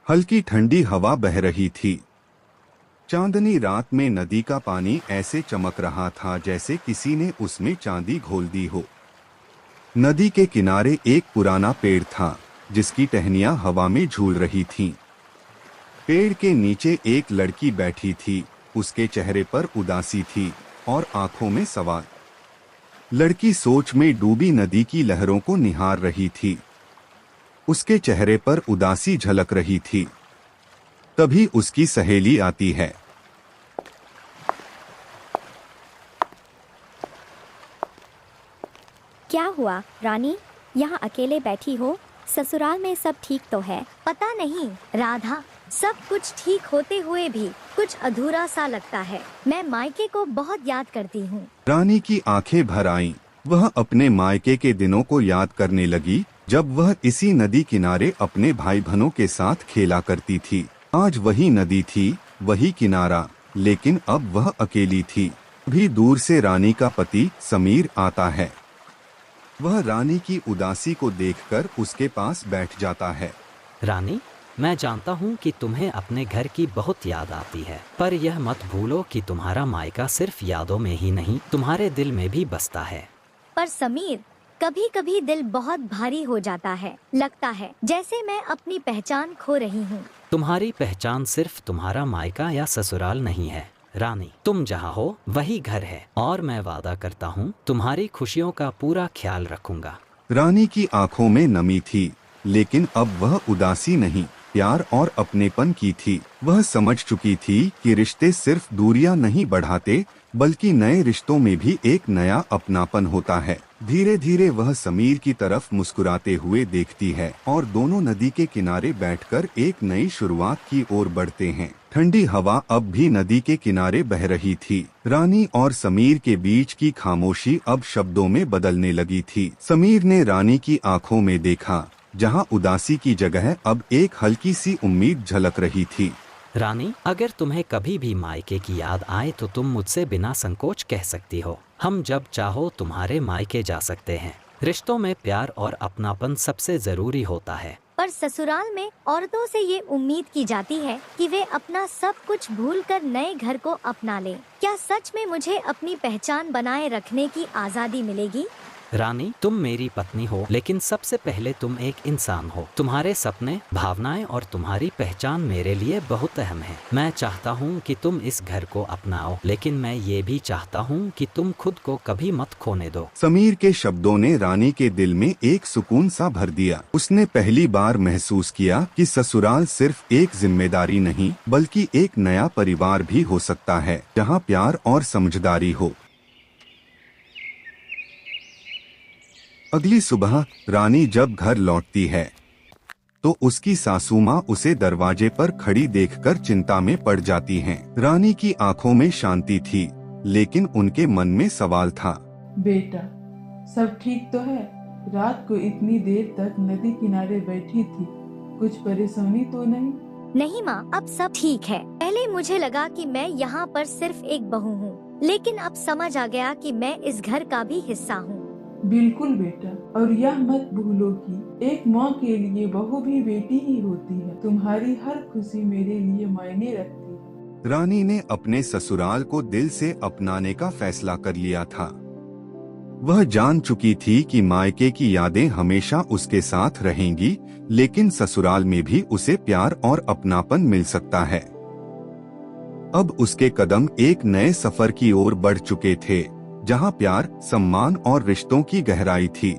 हल्की ठंडी हवा बह रही थी। चांदनी रात में नदी का पानी ऐसे चमक रहा था जैसे किसी ने उसमें चांदी घोल दी हो। नदी के किनारे एक पुराना पेड़ था जिसकी टहनियां हवा में झूल रही थीं। पेड़ के नीचे एक लड़की बैठी थी। उसके चेहरे पर उदासी थी और आंखों में सवाल। लड़की सोच में डूबी नदी की लहरों को निहार रही थी। उसके चेहरे पर उदासी झलक रही थी। तभी उसकी सहेली आती है। क्या हुआ रानी, यहाँ अकेले बैठी हो? ससुराल में सब ठीक तो है? पता नहीं राधा, सब कुछ ठीक होते हुए भी कुछ अधूरा सा लगता है। मैं मायके को बहुत याद करती हूँ। रानी की आंखें भर आईं। वह अपने मायके के दिनों को याद करने लगी जब वह इसी नदी किनारे अपने भाई बहनों के साथ खेला करती थी। आज वही नदी थी, वही किनारा, लेकिन अब वह अकेली थी। भी दूर से रानी का पति समीर आता है। वह रानी की उदासी को देखकर उसके पास बैठ जाता है। रानी, मैं जानता हूँ कि तुम्हें अपने घर की बहुत याद आती है, पर यह मत भूलो कि तुम्हारा मायका सिर्फ यादों में ही नहीं, तुम्हारे दिल में भी बसता है। पर समीर, कभी कभी दिल बहुत भारी हो जाता है। लगता है जैसे मैं अपनी पहचान खो रही हूँ। तुम्हारी पहचान सिर्फ तुम्हारा मायका या ससुराल नहीं है रानी, तुम जहाँ हो वही घर है, और मैं वादा करता हूँ तुम्हारी खुशियों का पूरा ख्याल रखूंगा। रानी की आंखों में नमी थी, लेकिन अब वह उदासी नहीं, प्यार और अपनेपन की थी। वह समझ चुकी थी कि रिश्ते सिर्फ दूरियां नहीं बढ़ाते, बल्कि नए रिश्तों में भी एक नया अपनापन होता है। धीरे धीरे वह समीर की तरफ मुस्कुराते हुए देखती है और दोनों नदी के किनारे बैठकर एक नई शुरुआत की ओर बढ़ते हैं। ठंडी हवा अब भी नदी के किनारे बह रही थी। रानी और समीर के बीच की खामोशी अब शब्दों में बदलने लगी थी। समीर ने रानी की आंखों में देखा, जहां उदासी की जगह अब एक हल्की सी उम्मीद झलक रही थी। रानी, अगर तुम्हें कभी भी मायके की याद आए तो तुम मुझसे बिना संकोच कह सकती हो। हम जब चाहो तुम्हारे मायके जा सकते हैं। रिश्तों में प्यार और अपनापन सबसे जरूरी होता है। पर ससुराल में औरतों से ये उम्मीद की जाती है कि वे अपना सब कुछ भूलकर नए घर को अपना लें। क्या सच में मुझे अपनी पहचान बनाए रखने की आज़ादी मिलेगी? रानी, तुम मेरी पत्नी हो, लेकिन सबसे पहले तुम एक इंसान हो। तुम्हारे सपने, भावनाएं और तुम्हारी पहचान मेरे लिए बहुत अहम है। मैं चाहता हूँ कि तुम इस घर को अपनाओ, लेकिन मैं ये भी चाहता हूँ कि तुम खुद को कभी मत खोने दो। समीर के शब्दों ने रानी के दिल में एक सुकून सा भर दिया। उसने पहली बार महसूस किया कि ससुराल सिर्फ एक जिम्मेदारी नहीं, बल्कि एक नया परिवार भी हो सकता है, जहाँ प्यार और समझदारी हो। अगली सुबह रानी जब घर लौटती है तो उसकी सासू माँ उसे दरवाजे पर खड़ी देखकर चिंता में पड़ जाती हैं। रानी की आंखों में शांति थी, लेकिन उनके मन में सवाल था। बेटा, सब ठीक तो है? रात को इतनी देर तक नदी किनारे बैठी थी, कुछ परेशानी तो नहीं? नहीं माँ, अब सब ठीक है। पहले मुझे लगा कि मैं यहाँ पर सिर्फ एक बहू हूँ, लेकिन अब समझ आ गया कि मैं इस घर का भी हिस्सा हूँ। बिल्कुल बेटा, और यह मत भूलो कि एक माँ के लिए बहू भी बेटी ही होती है। तुम्हारी हर खुशी मेरे लिए मायने रखती है। रानी ने अपने ससुराल को दिल से अपनाने का फैसला कर लिया था। वह जान चुकी थी कि मायके की यादें हमेशा उसके साथ रहेंगी, लेकिन ससुराल में भी उसे प्यार और अपनापन मिल सकता है। अब उसके कदम एक नए सफर की ओर बढ़ चुके थे, जहां प्यार, सम्मान और रिश्तों की गहराई थी।